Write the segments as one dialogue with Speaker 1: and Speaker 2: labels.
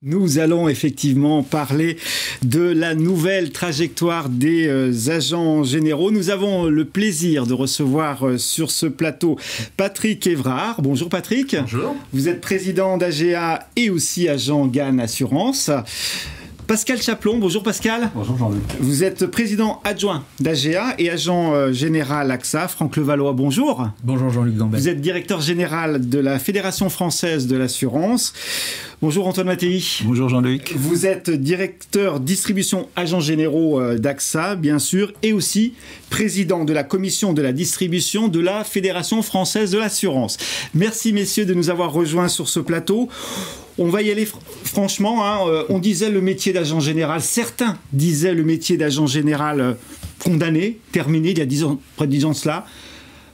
Speaker 1: Nous allons effectivement parler de la nouvelle trajectoire des agents généraux. Nous avons le plaisir de recevoir sur ce plateau Patrick Evrard. Bonjour Patrick.
Speaker 2: Bonjour.
Speaker 1: Vous êtes président d'AGA et aussi agent GAN Assurance. Pascal Chaplon, bonjour Pascal.
Speaker 2: Bonjour Jean-Luc.
Speaker 1: Vous êtes président adjoint d'AGA et agent général AXA. Franck Levallois, bonjour.
Speaker 3: Bonjour Jean-Luc Gambet.
Speaker 1: Vous êtes directeur général de la Fédération française de l'assurance. Bonjour Antoine Mattei.
Speaker 3: Bonjour Jean-Luc.
Speaker 1: Vous êtes directeur distribution agents généraux d'AXA, bien sûr, et aussi président de la commission de la distribution de la Fédération française de l'assurance. Merci messieurs de nous avoir rejoints sur ce plateau. On va y aller franchement, on disait le métier d'agent général, certains disaient le métier d'agent général condamné, terminé il y a 10 ans, près de 10 ans de cela.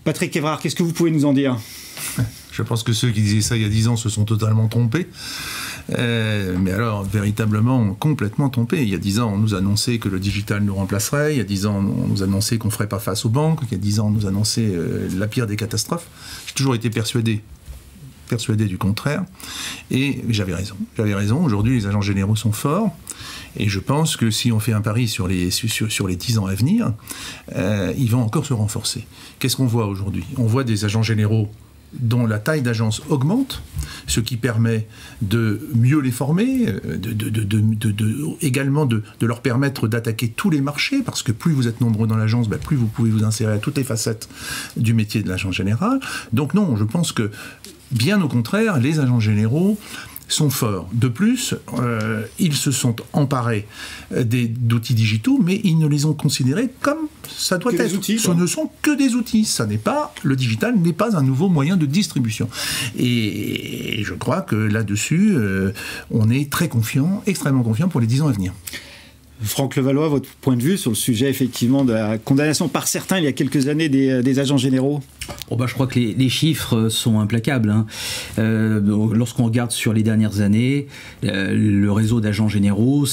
Speaker 1: Patrick Evrard, qu'est-ce que vous pouvez nous en dire ?
Speaker 2: Je pense que ceux qui disaient ça il y a 10 ans se sont totalement trompés. Mais alors, véritablement, complètement trompés. Il y a 10 ans, on nous annonçait que le digital nous remplacerait. Il y a 10 ans, on nous annonçait qu'on ne ferait pas face aux banques. Il y a 10 ans, on nous annonçait la pire des catastrophes. J'ai toujours été persuadé du contraire. Et j'avais raison. J'avais raison. Aujourd'hui, les agents généraux sont forts. Et je pense que si on fait un pari sur les 10 ans à venir, ils vont encore se renforcer. Qu'est-ce qu'on voit aujourd'hui ? On voit des agents généraux dont la taille d'agence augmente, ce qui permet de mieux les former, également de leur permettre d'attaquer tous les marchés, parce que plus vous êtes nombreux dans l'agence, plus vous pouvez vous insérer à toutes les facettes du métier de l'agent général. Donc non, je pense que, bien au contraire, les agents généraux sont forts. De plus, ils se sont emparés d'outils digitaux, mais ils ne les ont considérés comme ça doit être. Ce ne sont que des outils. Le digital n'est pas un nouveau moyen de distribution. Et je crois que là-dessus, on est très confiant, extrêmement confiant pour les 10 ans à venir.
Speaker 1: Franck Levallois, votre point de vue sur le sujet effectivement de la condamnation par certains il y a quelques années des agents généraux ?
Speaker 3: Je crois que les chiffres sont implacables. Lorsqu'on regarde sur les dernières années, le réseau d'agents généraux,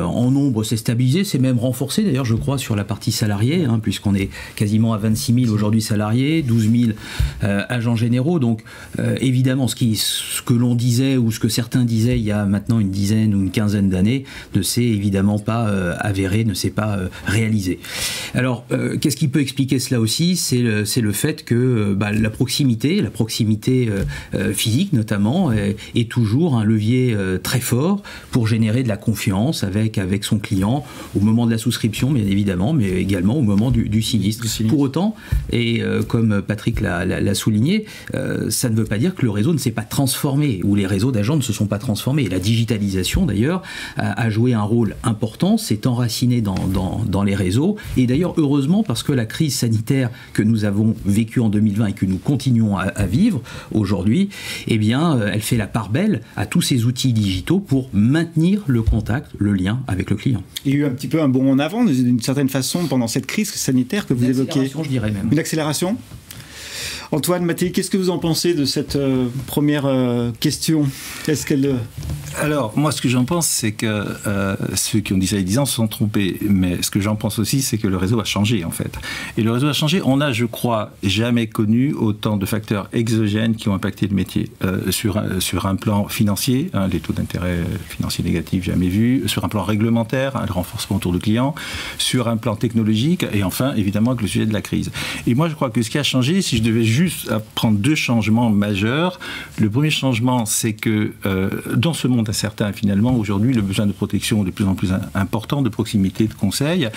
Speaker 3: en nombre, s'est stabilisé, c'est même renforcé d'ailleurs, je crois, sur la partie salariée, puisqu'on est quasiment à 26 000 aujourd'hui salariés, 12 000 agents généraux. Donc évidemment, ce que l'on disait ou ce que certains disaient il y a maintenant une dizaine ou une quinzaine d'années ne s'est évidemment pas avéré, ne s'est pas réalisé. Alors, qu'est-ce qui peut expliquer cela aussi ? C'est le fait que la proximité physique notamment, est toujours un levier très fort pour générer de la confiance avec son client au moment de la souscription, bien évidemment, mais également au moment du sinistre. Pour autant, et comme Patrick l'a souligné, ça ne veut pas dire que le réseau ne s'est pas transformé, ou les réseaux d'agents ne se sont pas transformés. La digitalisation, d'ailleurs, a joué un rôle important, s'est enracinée dans les réseaux, et d'ailleurs, heureusement, parce que la crise sanitaire que nous avons vécue en 2020 et que nous continuons à vivre aujourd'hui, elle fait la part belle à tous ces outils digitaux pour maintenir le contact, le lien avec le client.
Speaker 1: Il y a eu un petit peu un bond en avant, d'une certaine façon, pendant cette crise sanitaire que vous évoquez.
Speaker 3: Une accélération, je dirais même.
Speaker 1: Une accélération ? Antoine Mattei, qu'est-ce que vous en pensez de cette première question ?
Speaker 4: Alors, moi, ce que j'en pense, c'est que ceux qui ont dit ça il y a 10 ans se sont trompés. Mais ce que j'en pense aussi, c'est que le réseau a changé, en fait. Et le réseau a changé. On n'a, je crois, jamais connu autant de facteurs exogènes qui ont impacté le métier. Sur un plan financier, les taux d'intérêt financiers négatifs jamais vus. Sur un plan réglementaire, le renforcement autour du client. Sur un plan technologique. Et enfin, évidemment, avec le sujet de la crise. Et moi, je crois que ce qui a changé, si je devais juste prendre 2 changements majeurs. Le premier changement, c'est que dans ce monde incertain, finalement, aujourd'hui, le besoin de protection est de plus en plus important, de proximité, de conseil.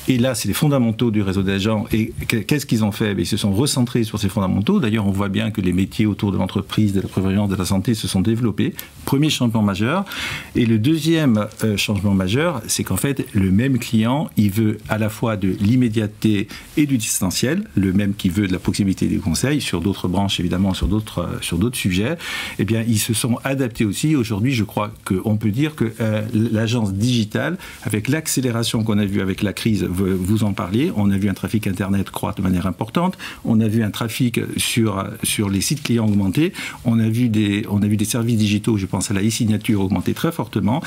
Speaker 4: Et là, c'est les fondamentaux du réseau d'agents. Et qu'est-ce qu'ils ont fait ? Ils se sont recentrés sur ces fondamentaux. D'ailleurs, on voit bien que les métiers autour de l'entreprise, de la prévoyance, de la santé se sont développés. Premier changement majeur. Et le deuxième changement majeur, c'est qu'en fait, le même client, il veut à la fois de l'immédiateté et du distanciel, le même qui veut de la proximité et du conseil, sur d'autres branches, évidemment, sur d'autres sujets. Ils se sont adaptés aussi. Aujourd'hui, je crois qu'on peut dire que l'agence digitale, avec l'accélération qu'on a vue avec la crise, vous en parliez, on a vu un trafic Internet croître de manière importante, on a vu un trafic sur les sites clients augmenter, on a vu des services digitaux, je pense à la e-signature, augmenter très fortement.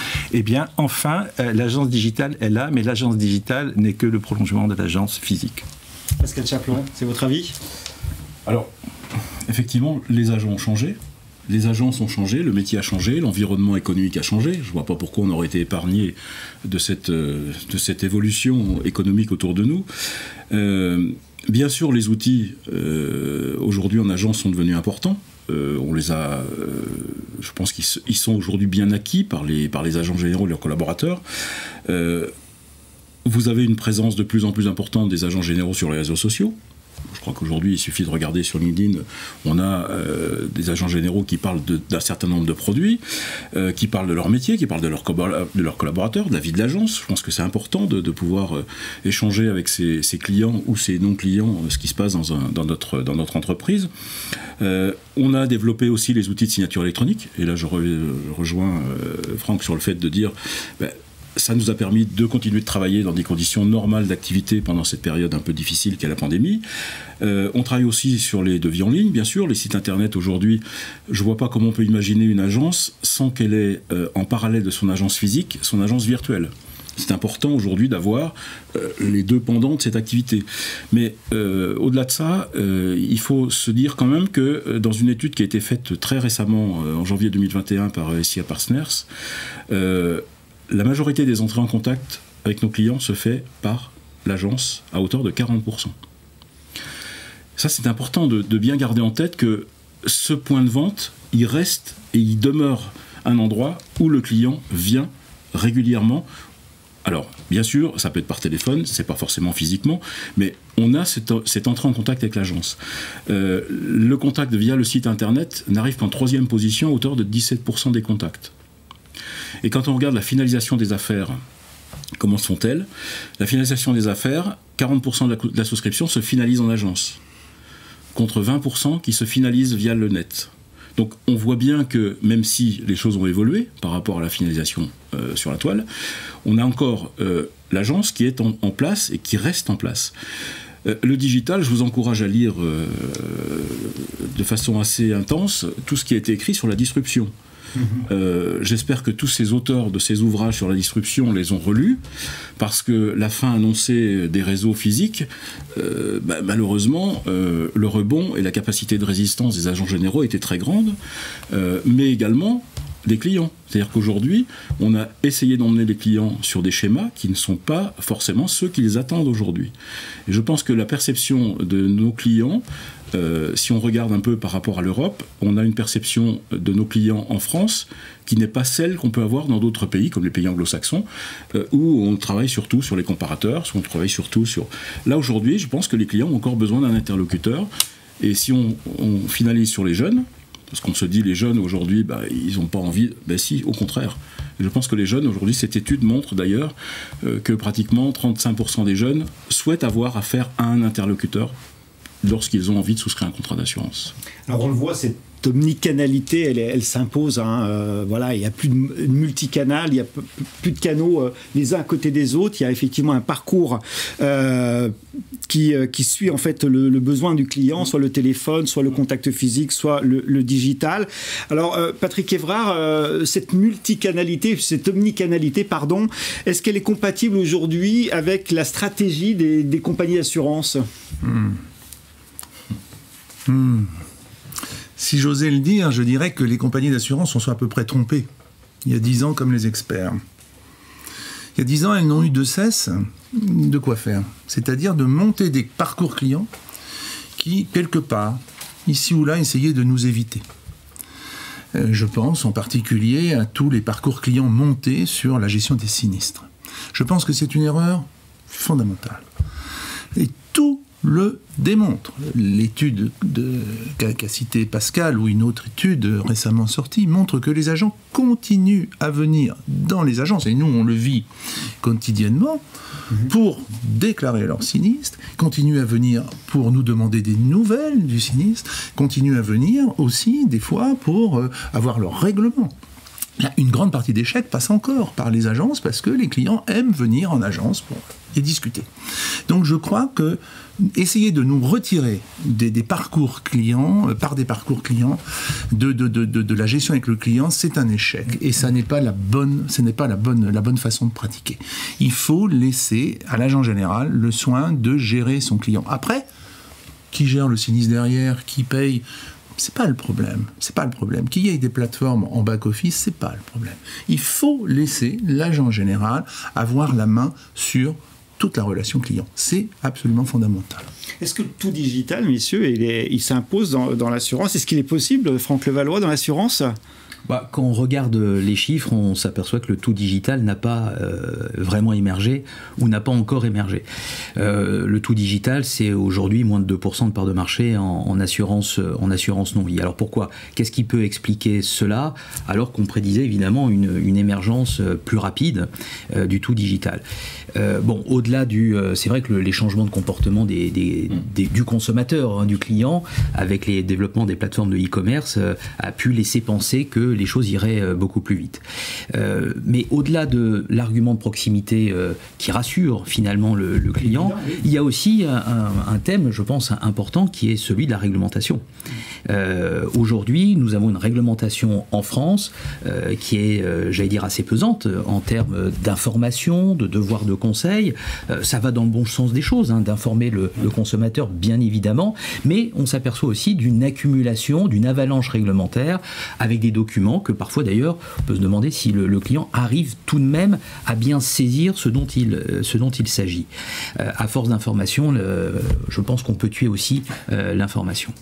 Speaker 4: Enfin, l'agence digitale est là, mais l'agence digitale n'est que le prolongement de l'agence physique.
Speaker 1: Pascal Chaplon, c'est votre avis ?
Speaker 5: Alors, effectivement, les agents ont changé. les agences ont changé, le métier a changé, l'environnement économique a changé. Je ne vois pas pourquoi on aurait été épargné de cette évolution économique autour de nous. Bien sûr, les outils, aujourd'hui en agence, sont devenus importants. On les a, je pense qu'ils sont aujourd'hui bien acquis par les agents généraux et leurs collaborateurs. Vous avez une présence de plus en plus importante des agents généraux sur les réseaux sociaux. Je crois qu'aujourd'hui, il suffit de regarder sur LinkedIn, on a des agents généraux qui parlent d'un certain nombre de produits, qui parlent de leur métier, qui parlent de leurs collaborateurs, de la vie de l'agence. Je pense que c'est important de pouvoir échanger avec ses clients ou ses non-clients ce qui se passe dans notre entreprise. On a développé aussi les outils de signature électronique. Et là, je rejoins Franck sur le fait de dire... ça nous a permis de continuer de travailler dans des conditions normales d'activité pendant cette période un peu difficile qu'est la pandémie. On travaille aussi sur les devis en ligne, bien sûr. Les sites internet aujourd'hui, je ne vois pas comment on peut imaginer une agence sans qu'elle ait en parallèle de son agence physique, son agence virtuelle. C'est important aujourd'hui d'avoir les deux pendants de cette activité. Mais au-delà de ça, il faut se dire quand même que dans une étude qui a été faite très récemment, en janvier 2021 par SIA Partners, la majorité des entrées en contact avec nos clients se fait par l'agence à hauteur de 40%. Ça, c'est important de bien garder en tête que ce point de vente, il reste et il demeure un endroit où le client vient régulièrement. Alors, bien sûr, ça peut être par téléphone, c'est pas forcément physiquement, mais on a cette entrée en contact avec l'agence. Le contact via le site internet n'arrive qu'en 3e position à hauteur de 17% des contacts. Et quand on regarde la finalisation des affaires, comment sont-elles? La finalisation des affaires, 40% de la souscription se finalise en agence, contre 20% qui se finalisent via le net. Donc on voit bien que même si les choses ont évolué par rapport à la finalisation sur la toile, on a encore l'agence qui est en place et qui reste en place. Le digital, je vous encourage à lire de façon assez intense tout ce qui a été écrit sur la disruption. J'espère que tous ces auteurs de ces ouvrages sur la disruption les ont relus, parce que la fin annoncée des réseaux physiques, malheureusement, le rebond et la capacité de résistance des agents généraux étaient très grandes, mais également des clients. C'est-à-dire qu'aujourd'hui, on a essayé d'emmener les clients sur des schémas qui ne sont pas forcément ceux qu'ils attendent aujourd'hui. Et je pense que la perception de nos clients, si on regarde un peu par rapport à l'Europe, on a une perception de nos clients en France qui n'est pas celle qu'on peut avoir dans d'autres pays, comme les pays anglo-saxons, où on travaille surtout sur les comparateurs, où on travaille surtout sur... Là, aujourd'hui, je pense que les clients ont encore besoin d'un interlocuteur. Et si on finalise sur les jeunes, parce qu'on se dit les jeunes aujourd'hui, ils n'ont pas envie... Si, au contraire. Je pense que les jeunes, aujourd'hui, cette étude montre d'ailleurs que pratiquement 35% des jeunes souhaitent avoir affaire à un interlocuteur lorsqu'ils ont envie de souscrire un contrat d'assurance.
Speaker 1: Alors on le voit, cette omnicanalité, elle s'impose. Voilà, il n'y a plus de multicanal, il n'y a plus de canaux les uns à côté des autres. Il y a effectivement un parcours qui suit en fait le besoin du client, soit le téléphone, soit le contact physique, soit le digital. Alors Patrick Évrard, cette multicanalité, cette omnicanalité, pardon, est-ce qu'elle est compatible aujourd'hui avec la stratégie des compagnies d'assurance ?
Speaker 2: Si j'osais le dire, je dirais que les compagnies d'assurance sont à peu près trompées. Il y a 10 ans, comme les experts. Il y a 10 ans, elles n'ont eu de cesse de quoi faire. C'est-à-dire de monter des parcours clients qui, quelque part, ici ou là, essayaient de nous éviter. Je pense en particulier à tous les parcours clients montés sur la gestion des sinistres. Je pense que c'est une erreur fondamentale. Et tout le démontre. L'étude qu'a citée Pascal, ou une autre étude récemment sortie, montre que les agents continuent à venir dans les agences, et nous on le vit quotidiennement, pour déclarer leur sinistre, continuent à venir pour nous demander des nouvelles du sinistre, continuent à venir aussi des fois pour avoir leur règlement. Une grande partie des chèques passe encore par les agences parce que les clients aiment venir en agence pour y discuter. Donc je crois que essayer de nous retirer des parcours clients, par des parcours clients, de la gestion avec le client, c'est un échec. Et ce n'est pas la bonne façon de pratiquer. Il faut laisser à l'agent général le soin de gérer son client. Après, qui gère le sinistre derrière, qui paye, C'est pas le problème. C'est pas le problème. Qu'il y ait des plateformes en back-office, c'est pas le problème. Il faut laisser l'agent général avoir la main sur toute la relation client. C'est absolument fondamental.
Speaker 1: Est-ce que tout digital, messieurs, il s'impose dans l'assurance? Est-ce qu'il est possible, Franck Levallois, dans l'assurance?
Speaker 3: Quand on regarde les chiffres, on s'aperçoit que le tout digital n'a pas vraiment émergé ou n'a pas encore émergé. Le tout digital, c'est aujourd'hui moins de 2% de part de marché en assurance non-vie. Alors pourquoi? Qu'est-ce qui peut expliquer cela alors qu'on prédisait évidemment une émergence plus rapide du tout digital? Au-delà c'est vrai que les changements de comportement du consommateur, du client, avec les développements des plateformes de e-commerce, a pu laisser penser que les choses iraient beaucoup plus vite. Mais au-delà de l'argument de proximité qui rassure finalement le client, il y a aussi un thème, je pense, important qui est celui de la réglementation. Aujourd'hui, nous avons une réglementation en France qui est, j'allais dire, assez pesante en termes d'information, de devoir de conseil. Ça va dans le bon sens des choses, d'informer le consommateur, bien évidemment, mais on s'aperçoit aussi d'une accumulation, d'une avalanche réglementaire avec des documents que parfois d'ailleurs on peut se demander si le client arrive tout de même à bien saisir ce dont il s'agit. À force d'information, je pense qu'on peut tuer aussi l'information.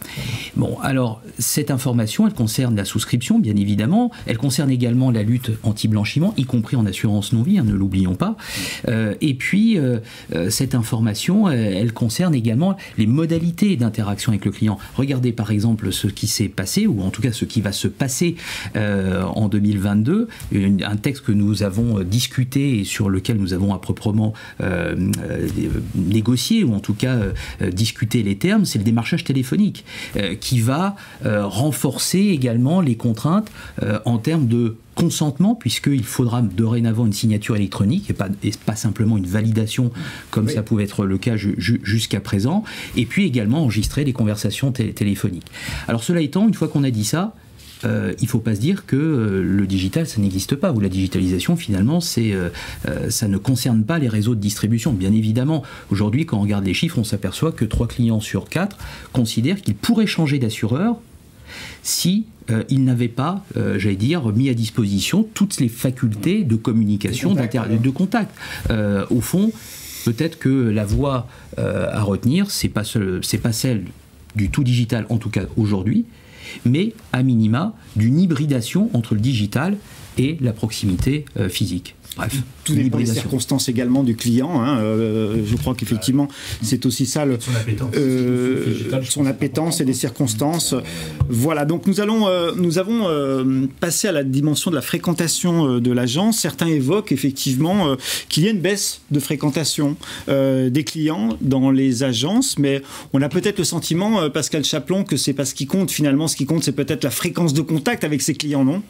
Speaker 3: Bon, alors cette information, elle concerne la souscription, bien évidemment, elle concerne également la lutte anti-blanchiment, y compris en assurance non-vie, ne l'oublions pas. Et puis cette information, elle concerne également les modalités d'interaction avec le client. Regardez par exemple ce qui s'est passé, ou en tout cas ce qui va se passer en 2022, un texte que nous avons discuté et sur lequel nous avons à proprement négocié, ou en tout cas discuter les termes, c'est le démarchage téléphonique qui va renforcer également les contraintes en termes de consentement, puisqu'il faudra dorénavant une signature électronique et pas simplement une validation comme ça pouvait être le cas jusqu'à présent, et puis également enregistrer les conversations téléphoniques. Alors cela étant, une fois qu'on a dit ça, il ne faut pas se dire que le digital, ça n'existe pas, ou la digitalisation, finalement, ça ne concerne pas les réseaux de distribution. Bien évidemment, aujourd'hui, quand on regarde les chiffres, on s'aperçoit que 3 clients sur 4 considèrent qu'ils pourraient changer d'assureur si ils n'avaient pas, j'allais dire, mis à disposition toutes les facultés de communication, de contact. Au fond, peut-être que la voie à retenir, c'est pas celle du tout digital, en tout cas aujourd'hui, mais à minima d'une hybridation entre le digital et la proximité physique. Bref,
Speaker 1: tout dépend des circonstances également du client. Je crois qu'effectivement, c'est aussi ça son appétence et les circonstances. Voilà, donc nous avons passé à la dimension de la fréquentation de l'agence. Certains évoquent effectivement qu'il y a une baisse de fréquentation des clients dans les agences, mais on a peut-être le sentiment, Pascal Chaplon, que c'est pas ce qui compte finalement. Ce qui compte, c'est peut-être la fréquence de contact avec ses clients, non ?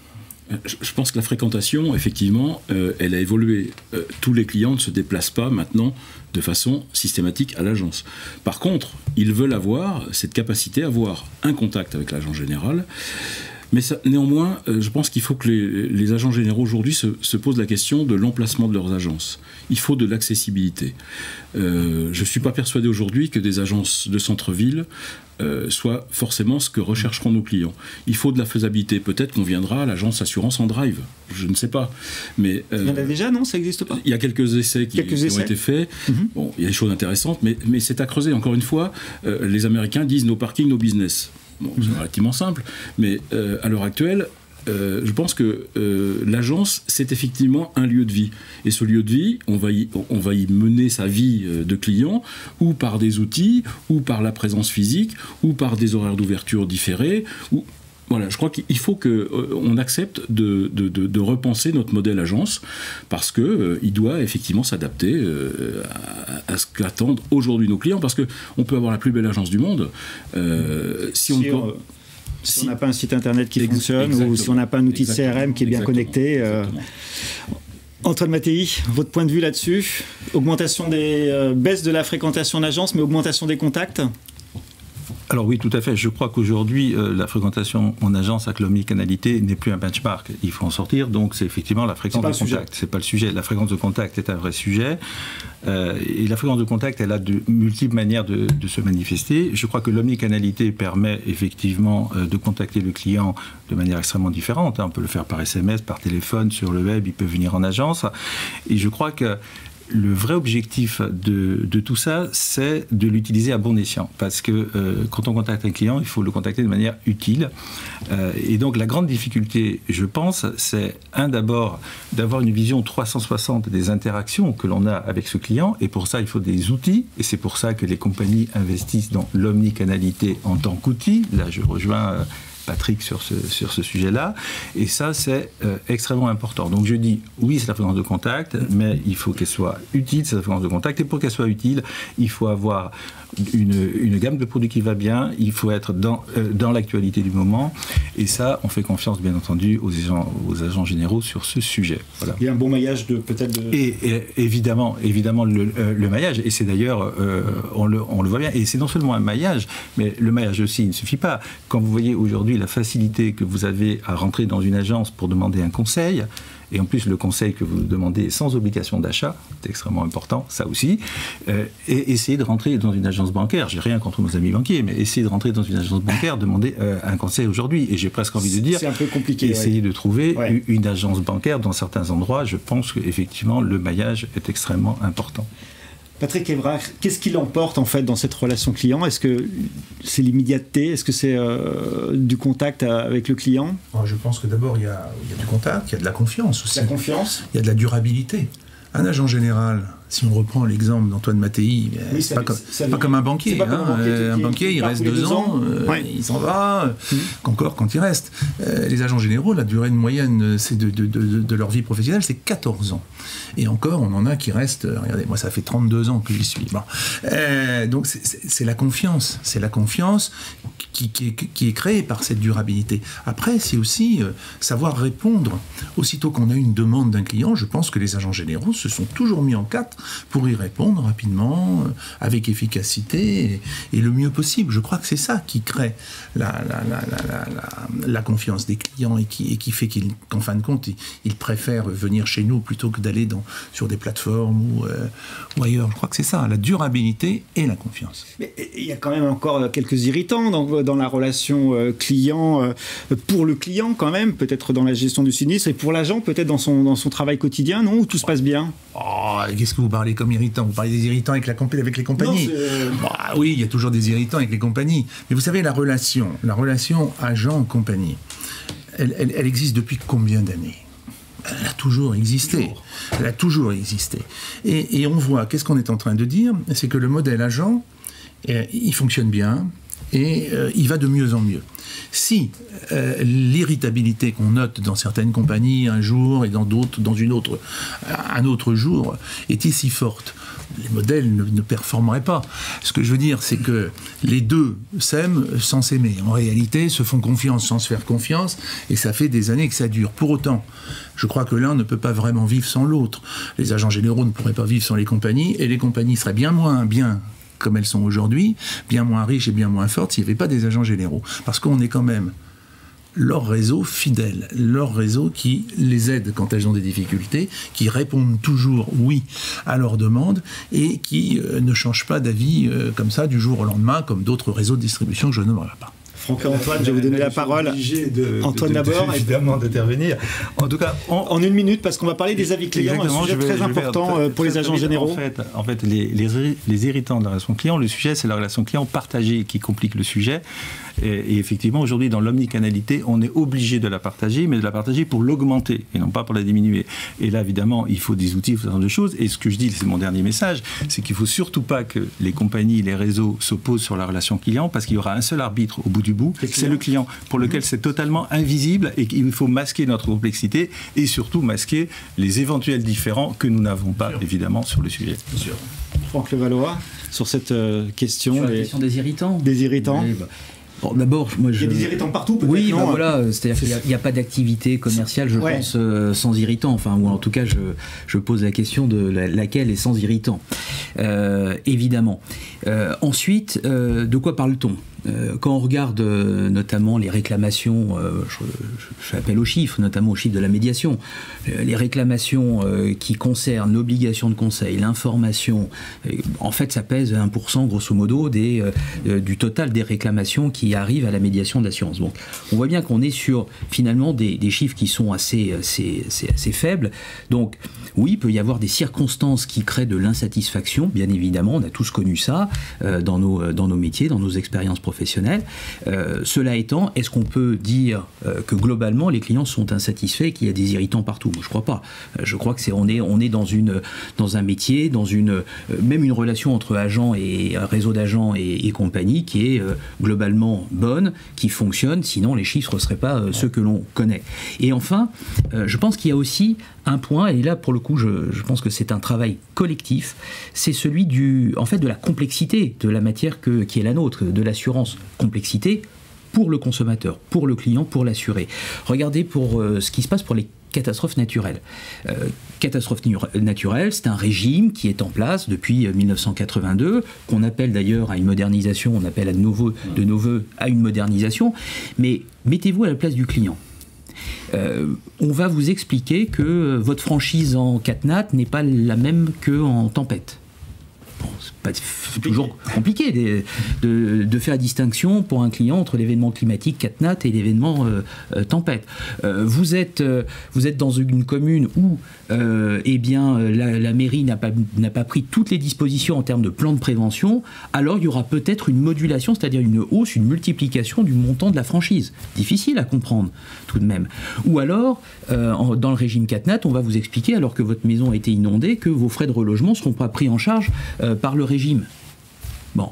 Speaker 5: Je pense que la fréquentation, effectivement, elle a évolué. Tous les clients ne se déplacent pas maintenant de façon systématique à l'agence. Par contre, ils veulent avoir cette capacité à avoir un contact avec l'agent général. Mais néanmoins, je pense qu'il faut que les agents généraux aujourd'hui se posent la question de l'emplacement de leurs agences. Il faut de l'accessibilité. Je ne suis pas persuadé aujourd'hui que des agences de centre-ville soit forcément ce que rechercheront nos clients. Il faut de la faisabilité. Peut-être qu'on viendra à l'agence assurance en drive. Je ne sais pas. Mais,
Speaker 1: il y en a déjà, non? Ça n'existe pas?
Speaker 5: Il y a quelques essais qui ont été faits. Bon, il y a des choses intéressantes, mais c'est à creuser. Encore une fois, les Américains disent « no parking, no business ». Bon, c'est relativement simple, mais à l'heure actuelle, je pense que l'agence, c'est effectivement un lieu de vie. Et ce lieu de vie, on va y mener sa vie de client, ou par des outils, ou par la présence physique, ou par des horaires d'ouverture différés. Voilà, je crois qu'il faut qu'on accepte de repenser notre modèle agence, parce qu'il doit effectivement s'adapter à ce qu'attendent aujourd'hui nos clients, parce qu'on peut avoir la plus belle agence du monde, si
Speaker 1: on n'a pas un site internet qui fonctionne, ou si on n'a pas un outil de CRM qui est bien connecté. Antoine Mattei, votre point de vue là-dessus? Augmentation baisse de la fréquentation d'agence, mais augmentation des contacts?
Speaker 4: Alors oui, tout à fait. Je crois qu'aujourd'hui, la fréquentation en agence avec l'omnicanalité n'est plus un benchmark. Il faut en sortir. Donc c'est effectivement la fréquence de contact. C'est pas le sujet. La fréquence de contact est un vrai sujet. Et la fréquence de contact, elle a de multiples manières de se manifester. Je crois que l'omnicanalité permet effectivement de contacter le client de manière extrêmement différente. On peut le faire par SMS, par téléphone, sur le web, il peut venir en agence. Et je crois que le vrai objectif de tout ça, c'est de l'utiliser à bon escient. Parce que quand on contacte un client, il faut le contacter de manière utile. Et donc la grande difficulté, je pense, c'est d'abord d'avoir une vision 360 des interactions que l'on a avec ce client. Et pour ça, il faut des outils. Et c'est pour ça que les compagnies investissent dans l'omnicanalité en tant qu'outil. Là, je rejoins Patrick sur ce sujet-là, et ça c'est extrêmement important. Donc je dis oui, c'est la fréquence de contact, mais il faut qu'elle soit utile, c'est la fréquence de contact, et pour qu'elle soit utile, il faut avoir une gamme de produits qui va bien, il faut être dans l'actualité du moment, et ça, on fait confiance bien entendu aux agents généraux sur ce sujet. Voilà.
Speaker 1: Il y a un bon maillage peut-être de...
Speaker 4: Et évidemment le maillage, et c'est d'ailleurs, on le voit bien, et c'est non seulement un maillage, mais le maillage aussi, il ne suffit pas. Quand vous voyez aujourd'hui la facilité que vous avez à rentrer dans une agence pour demander un conseil, et en plus le conseil que vous demandez sans obligation d'achat, c'est extrêmement important, ça aussi, et essayer de rentrer dans une agence bancaire, j'ai rien contre nos amis banquiers, mais essayer de rentrer dans une agence bancaire, demander un conseil aujourd'hui, et j'ai presque envie de dire,
Speaker 1: c'est un peu compliqué,
Speaker 4: essayer de trouver une agence bancaire dans certains endroits, je pense qu'effectivement le maillage est extrêmement important.
Speaker 1: Patrick Evrard, qu'est-ce qui l'emporte en fait dans cette relation client? Est-ce que c'est l'immédiateté? Est-ce que c'est du contact avec le client?
Speaker 2: Je pense que d'abord il y a du contact, il y a de la confiance aussi.
Speaker 1: La confiance.
Speaker 2: Il y a de la durabilité. Un agent général, si on reprend l'exemple d'Antoine Mattei,
Speaker 1: oui,
Speaker 2: c'est pas comme un banquier. Un banquier, il reste 2 ans, il s'en va, encore quand il reste. Les agents généraux, la durée moyenne de leur vie professionnelle, c'est 14 ans. Et encore, on en a qui restent, regardez, moi ça fait 32 ans que j'y suis. Bon. Donc c'est la confiance. C'est la confiance qui est créée par cette durabilité. Après, c'est aussi savoir répondre. Aussitôt qu'on a une demande d'un client, je pense que les agents généraux se sont toujours mis en quatre pour y répondre rapidement, avec efficacité et le mieux possible. Je crois que c'est ça qui crée la confiance des clients et qui fait qu'en fin de compte, ils préfèrent venir chez nous plutôt que d'aller sur des plateformes ou ailleurs. Je crois que c'est ça, la durabilité et la confiance.
Speaker 1: Mais il y a quand même encore quelques irritants dans la relation client, pour le client quand même, peut-être dans la gestion du sinistre, et pour l'agent peut-être dans son travail quotidien, non? Où tout se passe bien?
Speaker 2: Qu'est-ce que vous parlez comme irritant? Vous parlez des irritants avec les compagnies? Non, oui, il y a toujours des irritants avec les compagnies. Mais vous savez, la relation agent-compagnie, elle existe depuis combien d'années? Elle a toujours existé. Elle a toujours existé. Et on voit, qu'est-ce qu'on est en train de dire? C'est que le modèle agent, il fonctionne bien et il va de mieux en mieux. Si l'irritabilité qu'on note dans certaines compagnies un jour et dans d'autres, un autre jour, était si forte, les modèles ne performeraient pas. Ce que je veux dire, c'est que les deux s'aiment sans s'aimer. En réalité, se font confiance sans se faire confiance, et ça fait des années que ça dure. Pour autant, je crois que l'un ne peut pas vraiment vivre sans l'autre. Les agents généraux ne pourraient pas vivre sans les compagnies, et les compagnies seraient bien moins bien comme elles sont aujourd'hui, bien moins riches et bien moins fortes s'il n'y avait pas des agents généraux. Parce qu'on est quand même leur réseau fidèle, leur réseau qui les aide quand elles ont des difficultés, qui répondent toujours oui à leurs demandes et qui ne changent pas d'avis comme ça du jour au lendemain, comme d'autres réseaux de distribution que je ne nommerai pas.
Speaker 1: Franck et Antoine, je vais vous donner la parole. Antoine d'abord.
Speaker 4: Évidemment d'intervenir. En tout cas,
Speaker 1: en une minute, parce qu'on va parler des avis clients, un sujet très important pour les agents généraux.
Speaker 4: En fait, les irritants de la relation client, le sujet, c'est la relation client partagée qui complique le sujet. Et effectivement, aujourd'hui, dans l'omnicanalité, on est obligé de la partager, mais de la partager pour l'augmenter et non pas pour la diminuer. Et là, évidemment, il faut des outils, il faut ce genre de choses. Et ce que je dis, c'est mon dernier message, c'est qu'il ne faut surtout pas que les compagnies, les réseaux s'opposent sur la relation client, parce qu'il y aura un seul arbitre au bout du bout, c'est le client, pour lequel c'est totalement invisible et qu'il faut masquer notre complexité et surtout masquer les éventuels différends que nous n'avons pas, évidemment, sur le sujet. Bien sûr.
Speaker 1: Franck Levallois, sur cette question.
Speaker 3: Sur la question des irritants.
Speaker 1: Des irritants.
Speaker 3: Oui, bon, d'abord, moi,
Speaker 1: il y a des irritants partout, peut-être.
Speaker 3: Oui, voilà, c'est-à-dire qu'il n'y a pas d'activité commerciale, je pense, sans irritants. Enfin, ou en tout cas, je pose la question de laquelle est sans irritants. Évidemment. Ensuite, de quoi parle-t-on? Quand on regarde notamment les réclamations, j'appelle aux chiffres, notamment aux chiffres de la médiation, les réclamations qui concernent l'obligation de conseil, l'information, en fait ça pèse 1% grosso modo du total des réclamations qui arrivent à la médiation d'assurance. Donc on voit bien qu'on est sur finalement des chiffres qui sont assez faibles. Donc oui, il peut y avoir des circonstances qui créent de l'insatisfaction, bien évidemment, on a tous connu ça dans nos métiers, dans nos expériences professionnelles. Cela étant, est-ce qu'on peut dire que globalement les clients sont insatisfaits et qu'il y a des irritants partout? Moi, je crois pas. Je crois que on est dans un métier, même une relation entre agents et réseau d'agents et compagnie qui est globalement bonne, qui fonctionne, sinon les chiffres ne seraient pas ceux que l'on connaît. Et enfin, je pense qu'il y a aussi un point, et là pour le coup je pense que c'est un travail collectif, c'est celui de la complexité de la matière qui est la nôtre, de l'assurance. Complexité pour le consommateur, pour le client, pour l'assuré. Regardez pour ce qui se passe pour les catastrophes naturelles. Catastrophe naturelle, c'est un régime qui est en place depuis 1982, qu'on appelle d'ailleurs à une modernisation, on appelle de nos voeux à une modernisation, mais mettez-vous à la place du client. On va vous expliquer que votre franchise en catnat n'est pas la même qu'en tempête. Bon, c'est toujours compliqué de faire la distinction pour un client entre l'événement climatique catnat et l'événement tempête. Vous êtes dans une commune où la mairie n'a pas pris toutes les dispositions en termes de plan de prévention, alors il y aura peut-être une modulation, c'est-à-dire une hausse, une multiplication du montant de la franchise. Difficile à comprendre tout de même. Ou alors, dans le régime catnat, on va vous expliquer, alors que votre maison a été inondée, que vos frais de relogement ne seront pas pris en charge par le régime. Bon.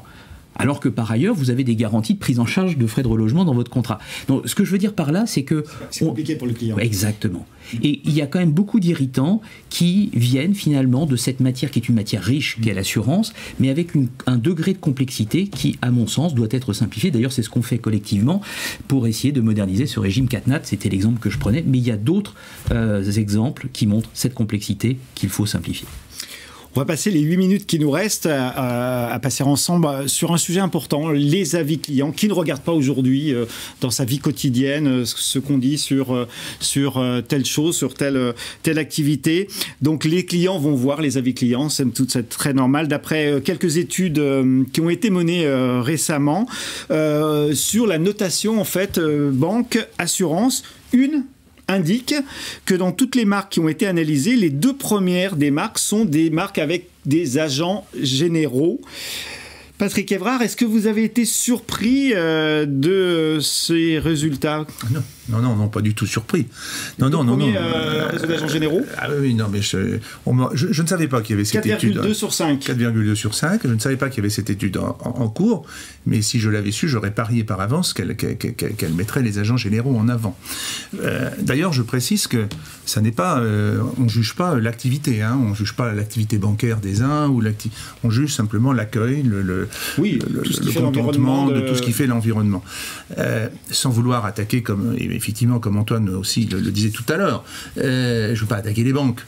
Speaker 3: Alors que par ailleurs, vous avez des garanties de prise en charge de frais de relogement dans votre contrat. Donc, ce que je veux dire par là, c'est que...
Speaker 1: C'est compliqué pour le client.
Speaker 3: Exactement. Et il y a quand même beaucoup d'irritants qui viennent finalement de cette matière qui est une matière riche, qu'est l'assurance, mais avec un degré de complexité qui, à mon sens, doit être simplifié. D'ailleurs, c'est ce qu'on fait collectivement pour essayer de moderniser ce régime catnat. C'était l'exemple que je prenais. Mais il y a d'autres exemples qui montrent cette complexité qu'il faut simplifier.
Speaker 1: On va passer les 8 minutes qui nous restent à passer ensemble sur un sujet important, les avis clients. Qui ne regarde pas aujourd'hui dans sa vie quotidienne ce qu'on dit sur telle chose, sur telle activité. Donc les clients vont voir les avis clients, c'est très normal. D'après quelques études qui ont été menées récemment sur la notation en fait banque, assurance, indique que dans toutes les marques qui ont été analysées, les 2 premières des marques sont des marques avec des agents généraux. Patrick Evrard, est-ce que vous avez été surpris de ces résultats ?
Speaker 2: Non, pas du tout surpris. Non.
Speaker 1: Réseau d'agents généraux.
Speaker 2: Oui, non, mais je ne savais pas qu'il y avait cette étude.
Speaker 1: 4,2 sur 5.
Speaker 2: 4,2 sur 5. Je ne savais pas qu'il y avait cette étude en cours, mais si je l'avais su, j'aurais parié par avance qu'elle mettrait les agents généraux en avant. D'ailleurs, je précise que ça n'est pas, on ne juge pas l'activité, on ne juge pas l'activité bancaire des uns, on juge simplement l'accueil, le contentement de tout ce qui fait l'environnement. Sans vouloir attaquer effectivement, comme Antoine aussi le disait tout à l'heure, je ne veux pas attaquer les banques.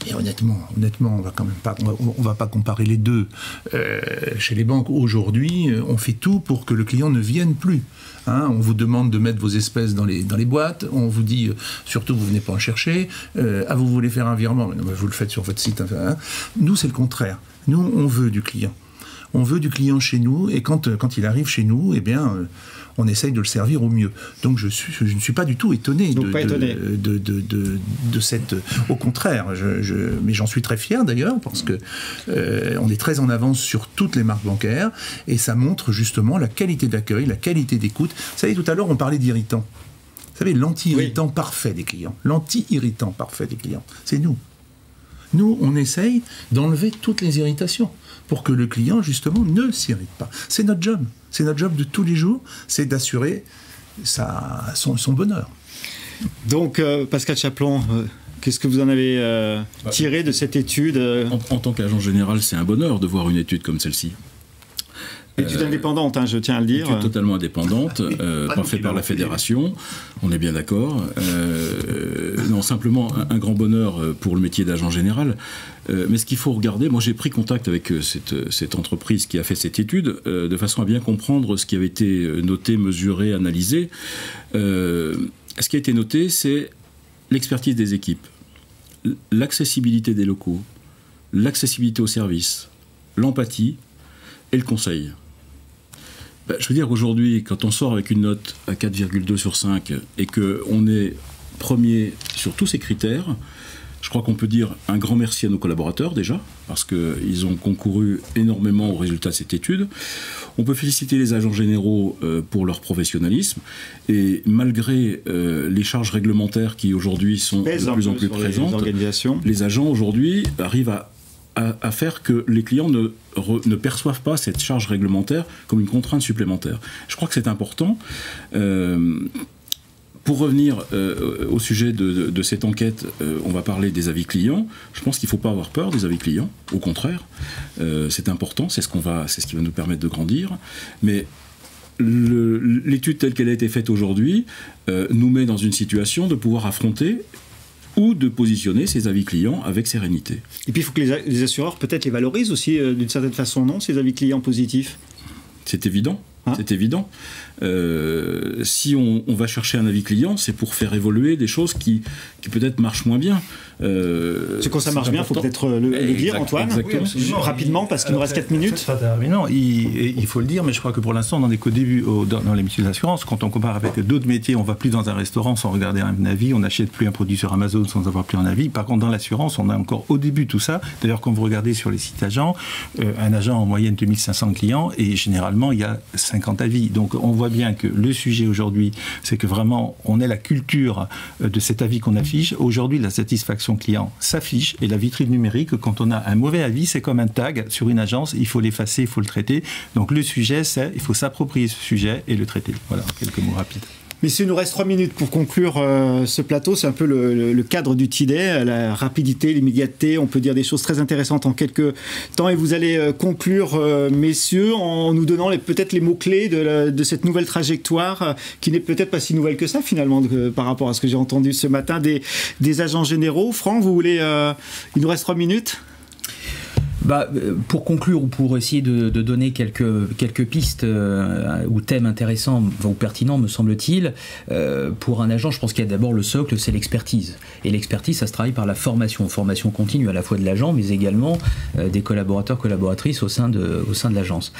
Speaker 2: Mais honnêtement, on va pas comparer les deux. Chez les banques aujourd'hui, on fait tout pour que le client ne vienne plus. On vous demande de mettre vos espèces dans les boîtes. On vous dit surtout vous venez pas en chercher. Vous voulez faire un virement, mais non, vous le faites sur votre site. Nous c'est le contraire. Nous on veut du client. On veut du client chez nous et quand il arrive chez nous, on essaye de le servir au mieux. Donc je ne suis pas du tout étonné de cette... Au contraire, mais j'en suis très fier d'ailleurs, parce que on est très en avance sur toutes les marques bancaires, et ça montre justement la qualité d'accueil, la qualité d'écoute. Vous savez, tout à l'heure, on parlait d'irritants. Vous savez, l'anti-irritant parfait des clients. L'anti-irritant parfait des clients, c'est nous. Nous, on essaye d'enlever toutes les irritations pour que le client, justement, ne s'irrite pas. C'est notre job. C'est notre job de tous les jours, c'est d'assurer son bonheur.
Speaker 1: Donc, Pascal Chaplon, qu'est-ce que vous en avez tiré de cette étude ?
Speaker 5: En tant qu'agent général, c'est un bonheur de voir une étude comme celle-ci.
Speaker 1: Étude indépendante, je tiens à le dire.
Speaker 5: Étude totalement indépendante, pas faite par la fédération, on est bien d'accord. Non, simplement un grand bonheur pour le métier d'agent général. Mais ce qu'il faut regarder, moi j'ai pris contact avec cette entreprise qui a fait cette étude, de façon à bien comprendre ce qui avait été noté, mesuré, analysé. Ce qui a été noté, c'est l'expertise des équipes, l'accessibilité des locaux, l'accessibilité aux services, l'empathie et le conseil. Je veux dire, aujourd'hui, quand on sort avec une note à 4,2 sur 5 et qu'on est premier sur tous ces critères, je crois qu'on peut dire un grand merci à nos collaborateurs déjà, parce qu'ils ont concouru énormément aux résultats de cette étude. On peut féliciter les agents généraux pour leur professionnalisme, et malgré les charges réglementaires qui aujourd'hui sont de plus en plus présentes, les agents aujourd'hui arrivent à faire que les clients ne perçoivent pas cette charge réglementaire comme une contrainte supplémentaire. Je crois que c'est important. Pour revenir au sujet de cette enquête, on va parler des avis clients. Je pense qu'il ne faut pas avoir peur des avis clients. Au contraire, c'est important, c'est ce qui va nous permettre de grandir. Mais l'étude telle qu'elle a été faite aujourd'hui nous met dans une situation de pouvoir affronter ou de positionner ces avis clients avec sérénité.
Speaker 1: Et puis il faut que les assureurs peut-être les valorisent aussi d'une certaine façon, non, ces avis clients positifs?
Speaker 5: C'est évident. C'est évident. Si on va chercher un avis client, c'est pour faire évoluer des choses qui peut-être marchent moins bien.
Speaker 1: C'est quand ça marche bien, il faut peut-être le dire, Antoine.
Speaker 5: Exactement.
Speaker 1: Oui, rapidement, parce qu'il nous reste 4 minutes.
Speaker 4: Non, il faut le dire, mais je crois que pour l'instant, on n'en est qu'au début dans les métiers d'assurance. Quand on compare avec d'autres métiers, on ne va plus dans un restaurant sans regarder un avis, on n'achète plus un produit sur Amazon sans avoir plus un avis. Par contre, dans l'assurance, on est encore au début de tout ça. D'ailleurs, quand vous regardez sur les sites agents, un agent en moyenne 2500 clients, et généralement, il y a 50 avis. Donc, on voit bien que le sujet aujourd'hui, c'est que vraiment, on ait la culture de cet avis qu'on affiche. Aujourd'hui, la satisfaction client s'affiche, et la vitrine numérique, quand on a un mauvais avis, c'est comme un tag sur une agence, il faut l'effacer, il faut le traiter. Donc le sujet, c'est il faut s'approprier ce sujet et le traiter. Voilà, quelques mots rapides.
Speaker 1: Messieurs, il nous reste 3 minutes pour conclure ce plateau. C'est un peu le cadre du TIDES, la rapidité, l'immédiateté. On peut dire des choses très intéressantes en quelques temps. Et vous allez conclure, messieurs, en nous donnant peut-être les mots-clés de cette nouvelle trajectoire, qui n'est peut-être pas si nouvelle que ça, finalement, par rapport à ce que j'ai entendu ce matin des agents généraux. Franck, vous voulez... il nous reste 3 minutes.
Speaker 3: Pour conclure, ou pour essayer de donner quelques pistes ou thèmes intéressants ou pertinents, me semble-t-il, pour un agent, je pense qu'il y a d'abord le socle, c'est l'expertise. Et l'expertise, ça se travaille par la formation continue à la fois de l'agent, mais également des collaborateurs, collaboratrices au sein de l'agence.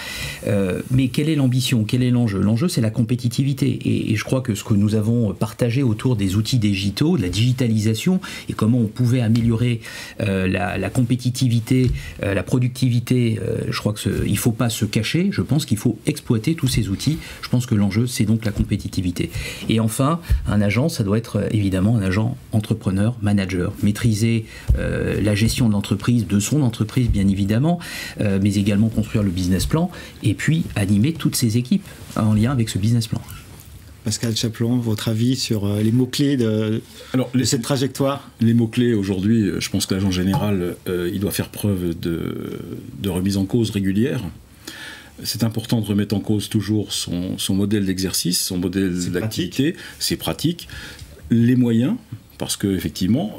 Speaker 3: Mais quelle est l'ambition? Quel est l'enjeu? L'enjeu, c'est la compétitivité. Et je crois que ce que nous avons partagé autour des outils digitaux, de la digitalisation, et comment on pouvait améliorer la compétitivité, la productivité, je crois qu'il ne faut pas se cacher, je pense qu'il faut exploiter tous ces outils. Je pense que l'enjeu, c'est donc la compétitivité. Et enfin, un agent, ça doit être évidemment un agent entrepreneur, manager, maîtriser la gestion de l'entreprise, de son entreprise bien évidemment, mais également construire le business plan, et puis animer toutes ses équipes en lien avec ce business plan.
Speaker 1: Pascal Chaplon, votre avis sur les mots-clés de cette trajectoire?
Speaker 5: Les mots-clés aujourd'hui, je pense que l'agent général, il doit faire preuve de remise en cause régulière. C'est important de remettre en cause toujours son modèle d'exercice, son modèle d'activité, ses pratiques, les moyens, parce qu'effectivement,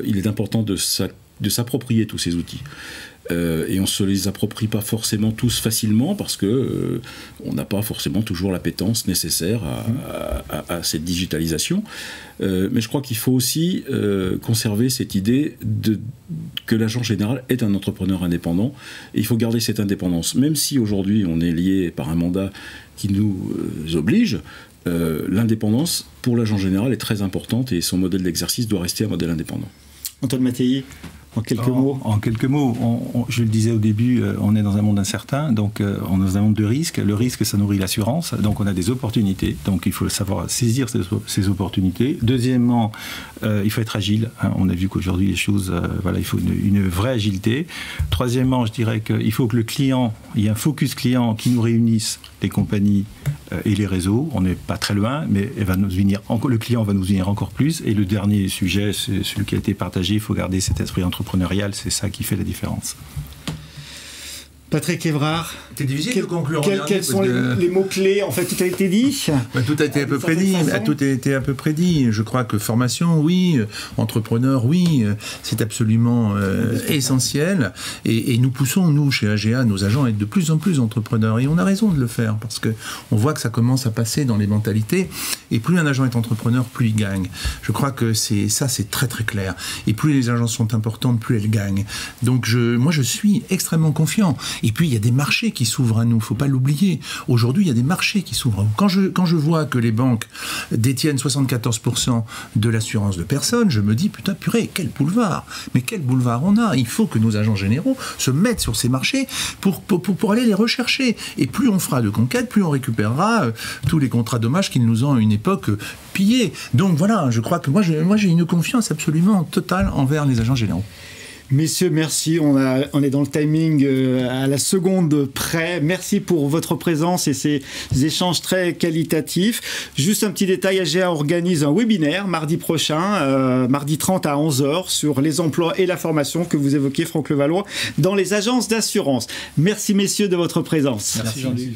Speaker 5: il est important de s'approprier tous ces outils. Et on ne se les approprie pas forcément tous facilement parce que on n'a pas forcément toujours l'appétence nécessaire à cette digitalisation. Mais je crois qu'il faut aussi conserver cette idée que l'agent général est un entrepreneur indépendant. Et il faut garder cette indépendance. Même si aujourd'hui on est lié par un mandat qui nous oblige, l'indépendance pour l'agent général est très importante et son modèle d'exercice doit rester un modèle indépendant.
Speaker 1: Antoine Mattei, en quelques mots.
Speaker 4: En quelques mots, je le disais au début, on est dans un monde incertain, donc on est dans un monde de risques. Le risque, ça nourrit l'assurance, donc on a des opportunités, donc il faut savoir saisir ces opportunités. Deuxièmement, il faut être agile. On a vu qu'aujourd'hui les choses, il faut une vraie agilité. Troisièmement, je dirais qu'il faut que le client, il y ait un focus client qui nous réunisse, les compagnies et les réseaux. On n'est pas très loin, mais le client va nous unir encore plus. Et le dernier sujet, c'est celui qui a été partagé. Il faut garder cet esprit entrepreneurial. C'est ça qui fait la différence.
Speaker 1: Patrick Évrard,
Speaker 2: c'est difficile de conclure.
Speaker 1: Quels sont les mots-clés? En fait, tout a été dit.
Speaker 2: Tout a été à peu près dit. Tout a été à peu près dit. Je crois que formation, oui. Entrepreneur, oui. C'est absolument essentiel. Et nous poussons, nous, chez AGA, nos agents, à être de plus en plus entrepreneurs. Et on a raison de le faire, parce qu'on voit que ça commence à passer dans les mentalités. Et plus un agent est entrepreneur, plus il gagne. Je crois que c'est très très clair. Et plus les agences sont importantes, plus elles gagnent. Donc moi, je suis extrêmement confiant. Et puis, il y a des marchés qui s'ouvrent à nous, il ne faut pas l'oublier. Aujourd'hui, il y a des marchés qui s'ouvrent à nous. Quand je vois que les banques détiennent 74% de l'assurance de personnes, je me dis, putain, purée, quel boulevard. Mais quel boulevard on a. Il faut que nos agents généraux se mettent sur ces marchés pour aller les rechercher. Et plus on fera de conquêtes, plus on récupérera tous les contrats dommages qu'ils nous ont à une époque pillés. Donc voilà, je crois que moi j'ai une confiance absolument totale envers les agents généraux.
Speaker 1: Messieurs, merci. On est dans le timing à la seconde près. Merci pour votre présence et ces échanges très qualitatifs. Juste un petit détail, AGA organise un webinaire mardi prochain, mardi 30 à 11h, sur les emplois et la formation que vous évoquiez, Franck Levallois, dans les agences d'assurance. Merci messieurs de votre présence.
Speaker 5: Merci Jean-Luc.